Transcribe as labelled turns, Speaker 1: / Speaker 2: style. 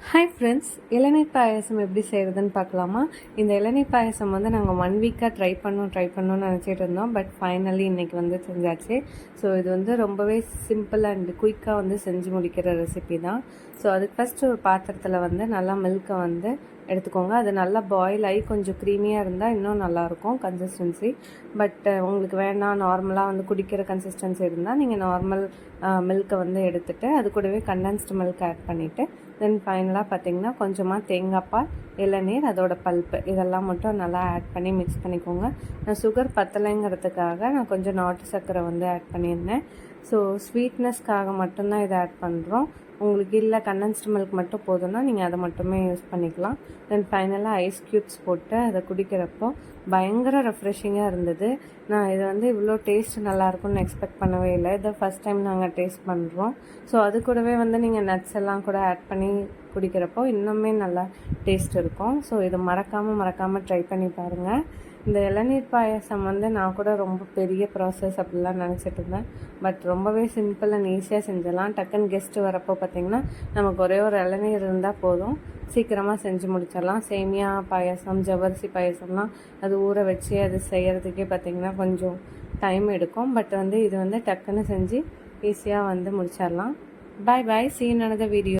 Speaker 1: Hi friends, இளநீர் பாயாசம் எப்படி செய்கிறதுன்னு பார்க்கலாமா? இந்த இளநீர் பாயாசம் வந்து நாங்கள் 1 வீக்காக ட்ரை பண்ணணும்னு நினச்சிட்டு இருந்தோம். பட் ஃபைனலி இன்றைக்கி வந்து செஞ்சாச்சு. ஸோ இது வந்து ரொம்பவே சிம்பிள் அண்ட் குயிக்காக வந்து செஞ்சு முடிக்கிற ரெசிபி தான். ஸோ அதுக்கு ஃபஸ்ட்டு ஒரு பாத்திரத்தில் வந்து நல்லா மில்கை வந்து எடுத்துக்கோங்க. அது நல்லா பாயில் ஆகி கொஞ்சம் க்ரீமியாக இருந்தால் இன்னும் நல்லாயிருக்கும் கன்சிஸ்டன்சி. பட் உங்களுக்கு வேணாம், நார்மலாக வந்து குடிக்கிற கன்சிஸ்டன்சி இருந்தால் நீங்கள் நார்மல் மில்கை வந்து எடுத்துகிட்டு அது கூடவே கண்டென்ஸ்டு மில்க் ஆட் பண்ணிவிட்டு தென் ஃபைனலாக பார்த்திங்கன்னா கொஞ்சமாக தேங்காய் பால், இளநீர், அதோட பல்ப்பு இதெல்லாம் மட்டும் நல்லா ஆட் பண்ணி மிக்ஸ் பண்ணிக்கோங்க. நான் சுகர் பத்தலைங்கிறதுக்காக நான் கொஞ்சம் நாட்டு சர்க்கரை வந்து ஆட் பண்ணியிருந்தேன். ஸோ ஸ்வீட்னஸ்க்காக மட்டும்தான் இதை ஆட் பண்ணுறோம். உங்களுக்கு இல்லை கண்டென்ஸ்டு மில்க் மட்டும் போதும்னா நீங்கள் அதை மட்டுமே யூஸ் பண்ணிக்கலாம். தென் ஃபைனலாக ஐஸ் க்யூப்ஸ் போட்டு அதை குடிக்கிறப்போ பயங்கர ரெஃப்ரெஷிங்காக இருந்தது. நான் இதை வந்து இவ்வளோ டேஸ்ட் நல்லாயிருக்கும்னு எக்ஸ்பெக்ட் பண்ணவே இல்லை. இதை ஃபஸ்ட் டைம் நாங்கள் டேஸ்ட் பண்ணுறோம். ஸோ அது கூடவே வந்து நீங்கள் நட்ஸ் எல்லாம் கூட ஆட் பண்ணி குடிக்கிறப்போ இன்னுமே நல்லா டேஸ்ட் இருக்கும். ஸோ இதை மறக்காமல் ட்ரை பண்ணி பாருங்கள். இந்த இளநீர் பாயாசம் வந்து நான் கூட ரொம்ப பெரிய ப்ராசஸ் அப்படிலாம் நினச்சிட்டு இருந்தேன். பட் ரொம்பவே சிம்பிள் அண்ட் ஈஸியாக செஞ்சிடலாம். டக்குன்னு கெஸ்ட்டு வரப்போ பார்த்திங்கன்னா நமக்கு ஒரே ஒரு இளநீர் இருந்தால் போதும், சீக்கிரமாக செஞ்சு முடிச்சிடலாம். சேமியா பாயாசம், ஜவ்வரிசி பாயாசம்லாம் அது ஊற வச்சு அது செய்கிறதுக்கே பார்த்திங்கன்னா கொஞ்சம் டைம் எடுக்கும். பட் வந்து இது வந்து டக்குன்னு செஞ்சு ஈஸியாக வந்து முடிச்சிடலாம். பாய், see you in another video.